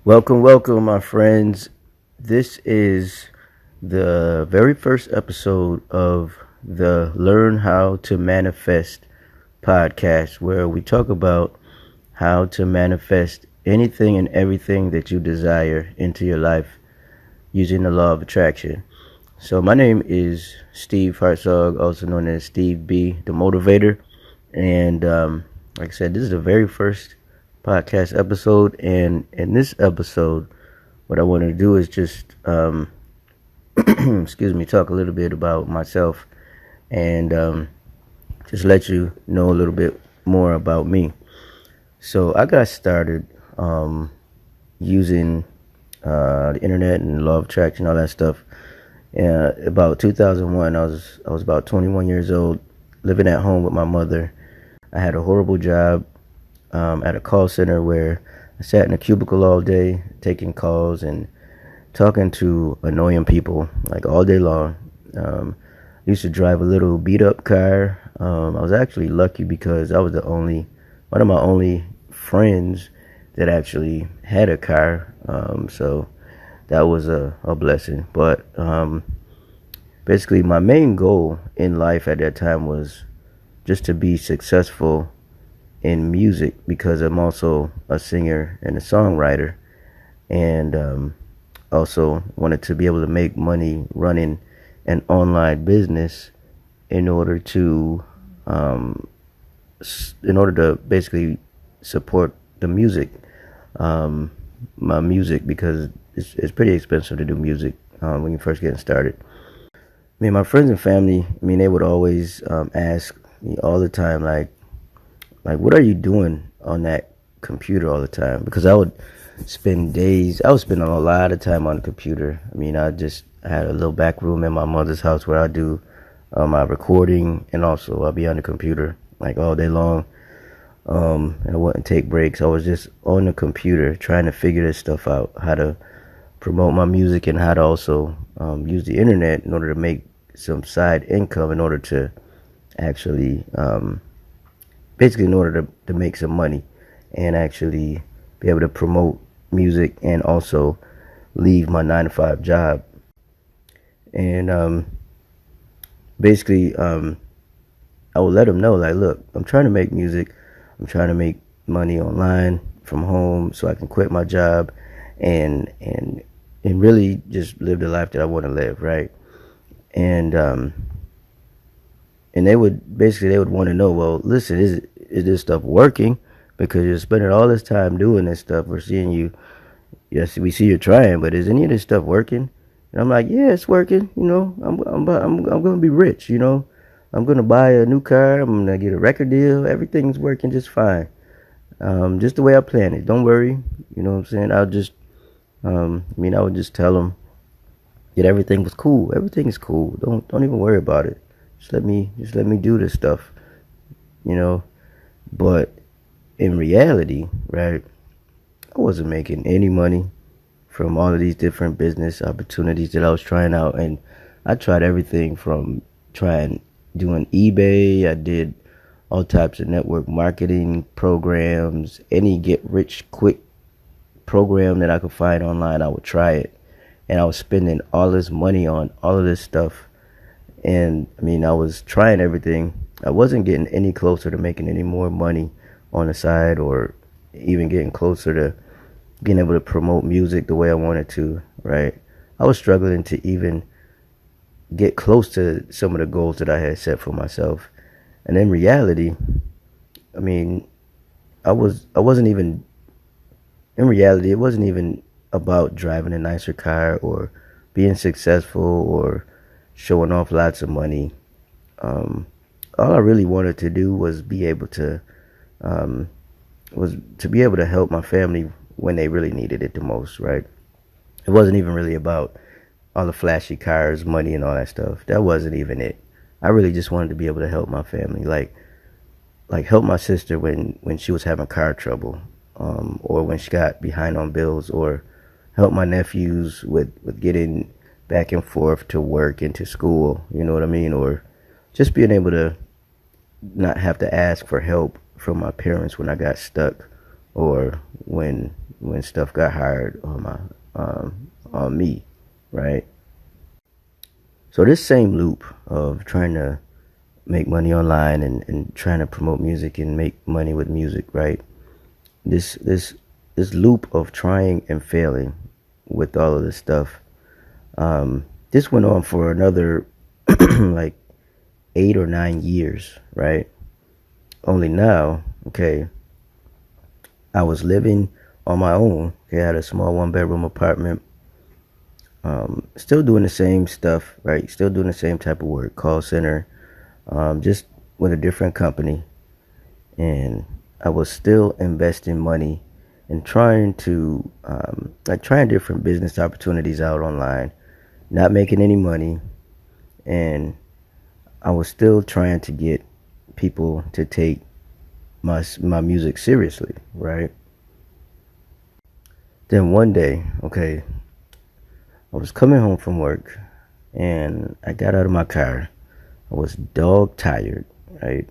Welcome, my friends. This is the very first episode of the Learn How to Manifest podcast, where we talk about how to manifest anything and everything that you desire into your life using the law of attraction. So, my name is Steve Hartzog, also known as Steve B, the Motivator. And like I said, this is the very first podcast episode. And in this episode, what I want to do is just, talk a little bit about myself and just let you know a little bit more about me. So I got started using the internet and law of attraction, all that stuff. About 2001, I was about 21 years old, living at home with my mother. I had a horrible job at a call center where I sat in a cubicle all day, taking calls and talking to annoying people like all day long. I used to drive a little beat up car. I was actually lucky because I was one of my only friends that actually had a car. So that was a blessing. But basically, my main goal in life at that time was just to be successful in music, because I'm also a singer and a songwriter, and also wanted to be able to make money running an online business in order to basically support the music, my music, because it's pretty expensive to do music when you're first getting started. I mean, my friends and family, they would always ask me all the time, like, what are you doing on that computer all the time? Because I would spend a lot of time on the computer. I had a little back room in my mother's house where I do my recording, and also I'll be on the computer like all day long. And I wouldn't take breaks. I was just on the computer trying to figure this stuff out, how to promote my music and how to also use the internet in order to make some side income, in order to actually basically in order to make some money and actually be able to promote music and also leave my 9-to-5 job. And basically I would let them know, like, look, I'm trying to make music, I'm trying to make money online from home so I can quit my job and really just live the life that I want to live, right? And they would want to know, well, listen, is this stuff working? Because you're spending all this time doing this stuff. We're seeing you. Yes, we see you're trying, but is any of this stuff working? And I'm like, yeah, it's working. I'm gonna be rich. I'm gonna buy a new car. I'm gonna get a record deal. Everything's working just fine. Just the way I planned it. Don't worry. You know what I'm saying? I would just tell them that everything was cool. Everything is cool. Don't even worry about it. Just let me do this stuff. But in reality, right, I wasn't making any money from all of these different business opportunities that I was trying out. And I tried everything from doing eBay. I did all types of network marketing programs, any get rich quick program that I could find online, I would try it. And I was spending all this money on all of this stuff. And I was trying everything. I wasn't getting any closer to making any more money on the side, or even getting closer to being able to promote music the way I wanted to, right? I was struggling to even get close to some of the goals that I had set for myself. And in reality, it wasn't even about driving a nicer car or being successful or showing off lots of money. All I really wanted to do was be able to help my family when they really needed it the most, right? It wasn't even really about all the flashy cars, money, and all that stuff. That wasn't even it. I really just wanted to be able to help my family, like help my sister when she was having car trouble, or when she got behind on bills, or help my nephews with getting back and forth to work and to school, you know what I mean? Or just being able to not have to ask for help from my parents when I got stuck or when stuff got hard on me, right? So this same loop of trying to make money online and trying to promote music and make money with music, right? This loop of trying and failing with all of this stuff, this went on for another like 8 or 9 years, right? Only now, okay, I was living on my own. Okay, I had a small 1 bedroom apartment. Still doing the same stuff, right? Still doing the same type of work, call center, just with a different company. And I was still investing money and trying to, trying different business opportunities out online, not making any money. And I was still trying to get people to take my music seriously, right? Then one day, okay, I was coming home from work and I got out of my car. I was dog tired, right?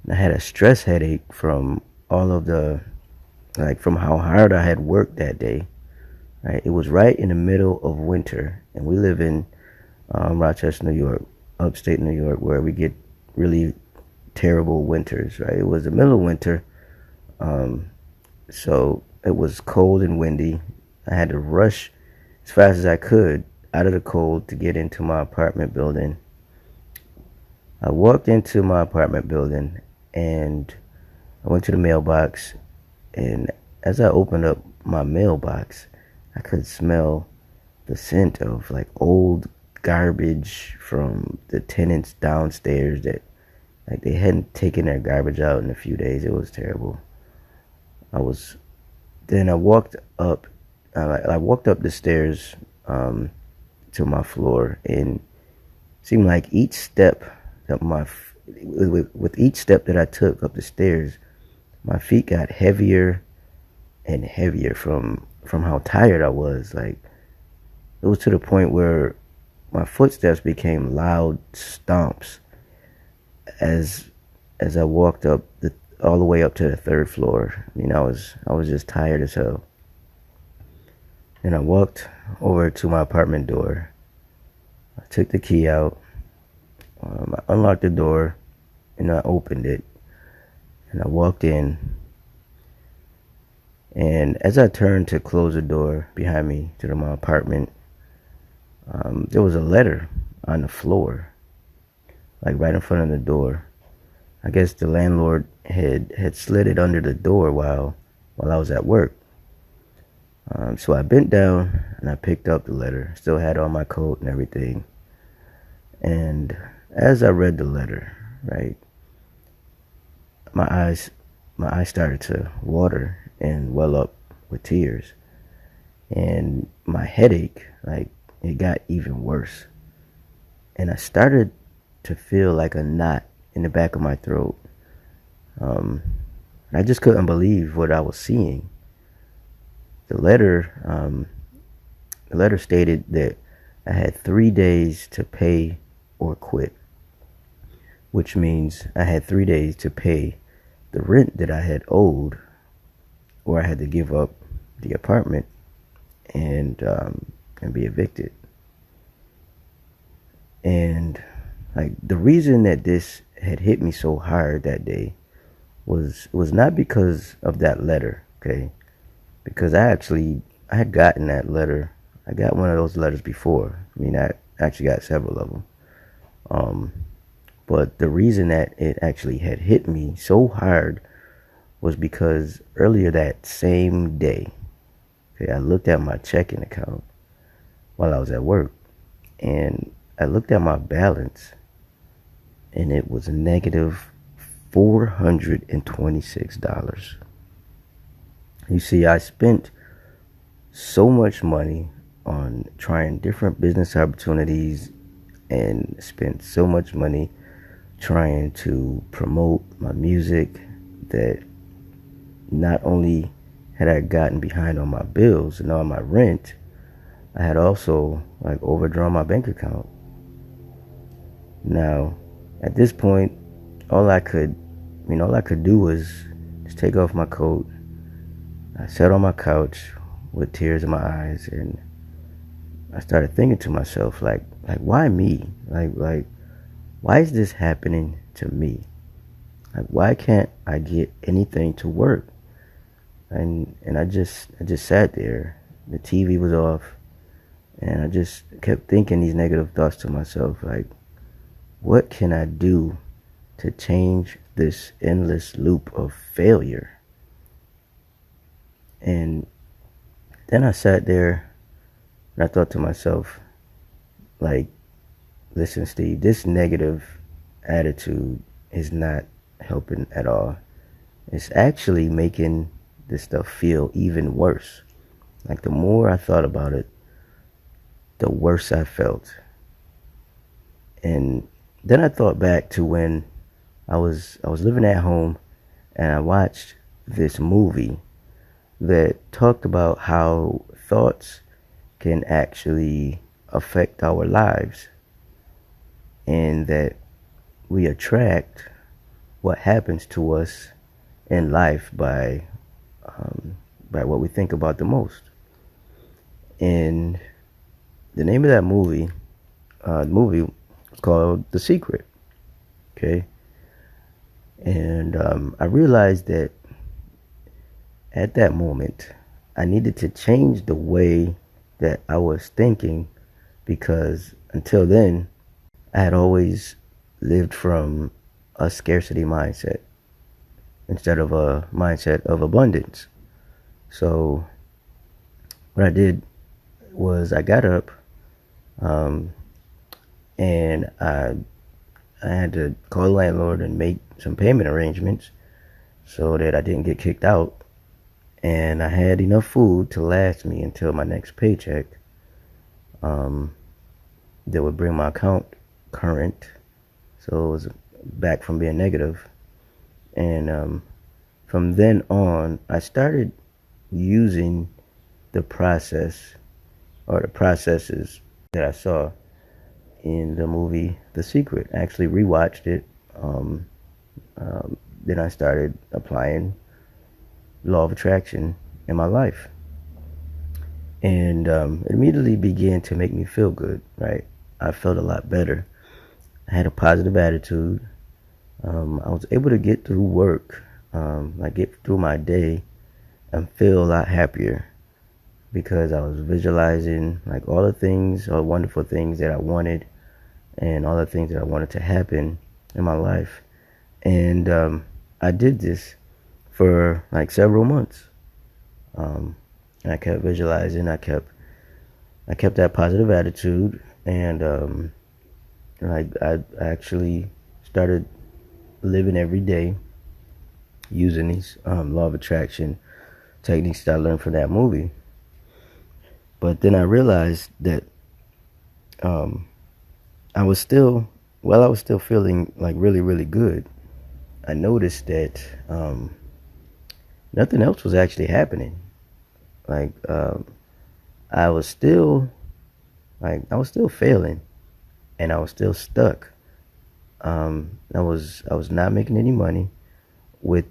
And I had a stress headache from all of from how hard I had worked that day, right? It was right in the middle of winter, and we live in Rochester, New York, upstate New York, where we get really terrible winters, right? It was the middle of winter, so it was cold and windy. I had to rush as fast as I could out of the cold to get into my apartment building. I walked into my apartment building and I went to the mailbox, and as I opened up my mailbox, I could smell the scent of like old garbage from the tenants downstairs that like they hadn't taken their garbage out in a few days. It was terrible. Then I walked up. I walked up the stairs to my floor, and it seemed like each step that with each step that I took up the stairs, my feet got heavier and heavier from how tired I was. Like it was to the point where my footsteps became loud stomps as I walked up all the way up to the third floor. I mean, I was just tired as hell. And I walked over to my apartment door. I took the key out. I unlocked the door, and I opened it. And I walked in. And as I turned to close the door behind me to my apartment, there was a letter on the floor, like right in front of the door. I guess the landlord had slid it under the door while I was at work. So I bent down and I picked up the letter. Still had on my coat and everything. And as I read the letter, right, my eyes started to water and well up with tears. And my headache, like, it got even worse. And I started to feel like a knot in the back of my throat. I just couldn't believe what I was seeing. The letter stated that I had 3 days to pay or quit, which means I had 3 days to pay the rent that I had owed, or I had to give up the apartment and be evicted. And like the reason that this had hit me so hard that day was not because of that letter, okay? Because I had gotten that letter. I got one of those letters before. I mean, I actually got several of them. But the reason that it actually had hit me so hard was because earlier that same day, okay, I looked at my checking account while I was at work, and I looked at my balance, and it was negative $426. You see, I spent so much money on trying different business opportunities and spent so much money trying to promote my music that not only had I gotten behind on my bills and on my rent, I had also like overdrawn my bank account. Now, at this point, all I could do was just take off my coat, I sat on my couch with tears in my eyes, and I started thinking to myself, like why me? Why is this happening to me? Like, why can't I get anything to work? And I just sat there. The TV was off, and I just kept thinking these negative thoughts to myself, like, what can I do to change this endless loop of failure? And then I sat there and I thought to myself, like, listen, Steve, this negative attitude is not helping at all. It's actually making this stuff feel even worse. Like, the more I thought about it, the worse I felt. And then I thought back to when I was living at home, and I watched this movie that talked about how thoughts can actually affect our lives, and that we attract what happens to us in life by what we think about the most. And the name of that movie, the movie was called The Secret. Okay, and I realized that at that moment, I needed to change the way that I was thinking, because until then, I had always lived from a scarcity mindset instead of a mindset of abundance. So what I did was I got up, and I had to call the landlord and make some payment arrangements so that I didn't get kicked out. And I had enough food to last me until my next paycheck, that would bring my account current, so it was back from being negative. And from then on, I started using the process, or the processes, that I saw in the movie The Secret. I actually rewatched it. Then I started applying law of attraction in my life, and it immediately began to make me feel good. Right, I felt a lot better. I had a positive attitude. I was able to get through work, like get through my day, and feel a lot happier, because I was visualizing like all the things, all the wonderful things that I wanted, and all the things that I wanted to happen in my life. And I did this for like several months. And I kept visualizing. I kept that positive attitude, and I actually started living every day using these law of attraction techniques that I learned from that movie. But then I realized that I was still feeling like really, really good, I noticed that nothing else was actually happening. Like I was still failing, and I was still stuck. I was not making any money with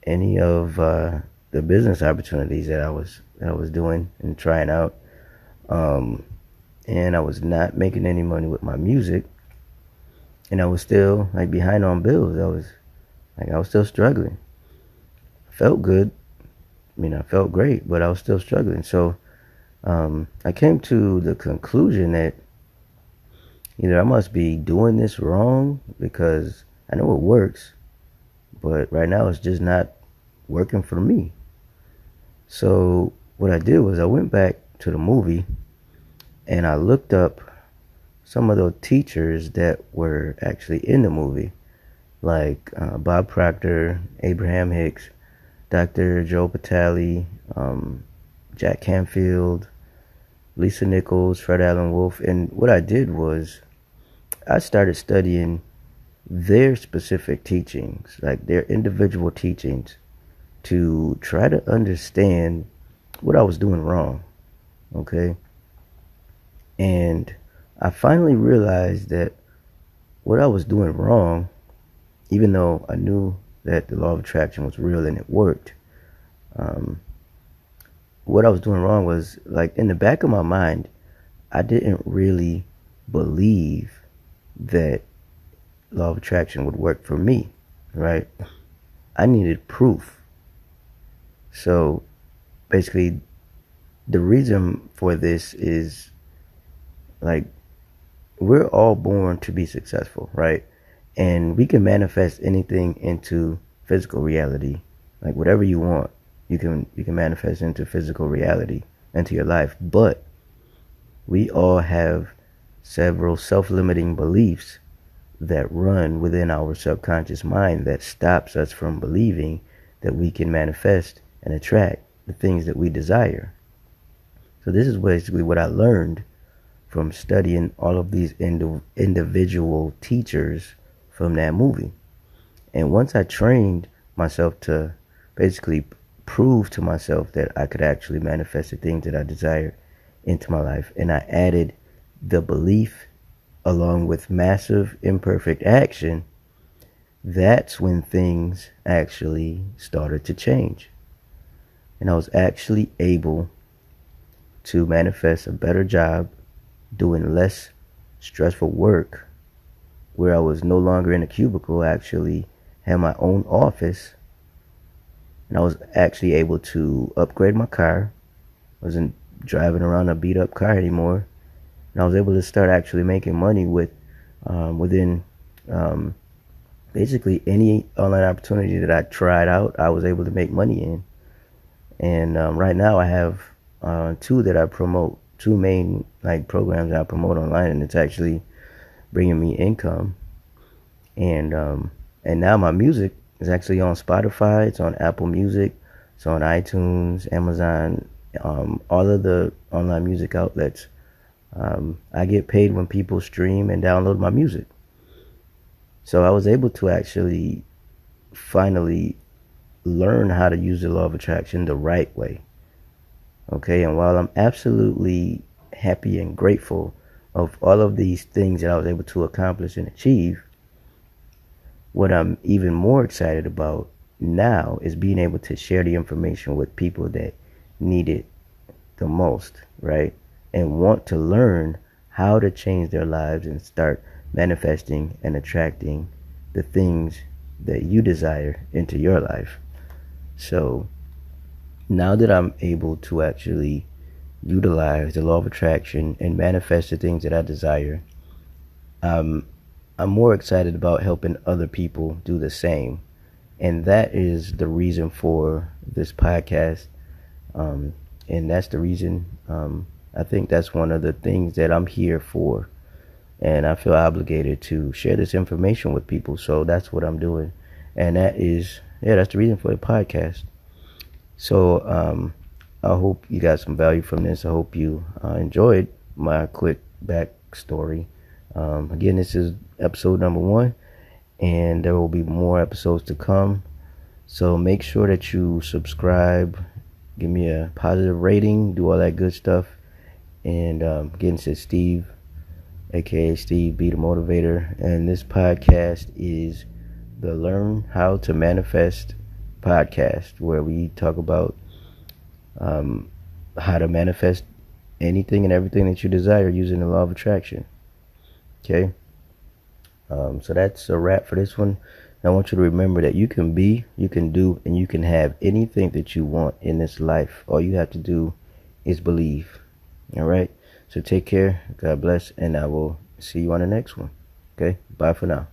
any of the business opportunities that I was doing and trying out. And I was not making any money with my music, and I was still like behind on bills. I was still struggling. I felt good. I mean, I felt great, but I was still struggling. So I came to the conclusion that either I must be doing this wrong, because I know it works, but right now it's just not working for me. So what I did was I went back to the movie, and I looked up some of the teachers that were actually in the movie, like Bob Proctor, Abraham Hicks, Dr. Joe Patali, Jack Canfield, Lisa Nichols, Fred Allen Wolf. And what I did was I started studying their specific teachings, like their individual teachings, to try to understand what I was doing wrong. Okay? And I finally realized that what I was doing wrong, even though I knew that the law of attraction was real and it worked, what I was doing wrong was, like, in the back of my mind, I didn't really believe that law of attraction would work for me, right? I needed proof. So basically, the reason for this is, like, we're all born to be successful, right? And we can manifest anything into physical reality. Like, whatever you want, you can manifest into physical reality, into your life. But we all have several self-limiting beliefs that run within our subconscious mind that stops us from believing that we can manifest and attract the things that we desire. So this is basically what I learned from studying all of these individual teachers from that movie. And once I trained myself to basically prove to myself that I could actually manifest the things that I desired into my life, and I added the belief along with massive imperfect action, that's when things actually started to change. And I was actually able to manifest a better job, doing less stressful work, where I was no longer in a cubicle. I actually had my own office, and I was actually able to upgrade my car. I wasn't driving around a beat up car anymore, and I was able to start actually making money within basically any online opportunity that I tried out. I was able to make money in. And right now I have two that I promote, two main, like, programs that I promote online, and it's actually bringing me income. And now my music is actually on Spotify, it's on Apple Music, it's on iTunes, Amazon, all of the online music outlets. I get paid when people stream and download my music. So I was able to actually finally learn how to use the law of attraction the right way. Okay, and while I'm absolutely happy and grateful of all of these things that I was able to accomplish and achieve, what I'm even more excited about now is being able to share the information with people that need it the most, right? And want to learn how to change their lives and start manifesting and attracting the things that you desire into your life. So now that I'm able to actually utilize the law of attraction and manifest the things that I desire, I'm more excited about helping other people do the same. And that is the reason for this podcast. And that's the reason, I think that's one of the things that I'm here for. And I feel obligated to share this information with people. So that's what I'm doing. And that's the reason for the podcast. So I hope you got some value from this. I hope you enjoyed my quick backstory. Again, this is episode number 1, and there will be more episodes to come. So make sure that you subscribe, give me a positive rating, do all that good stuff. And again, this is Steve, aka Steve Be the Motivator, and this podcast is the Learn How to Manifest podcast, where we talk about how to manifest anything and everything that you desire using the law of attraction. Okay, so that's a wrap for this one. And I want you to remember that you can be, you can do, and you can have anything that you want in this life. All you have to do is believe. All right, so take care, God bless, and I will see you on the next one. Okay, bye for now.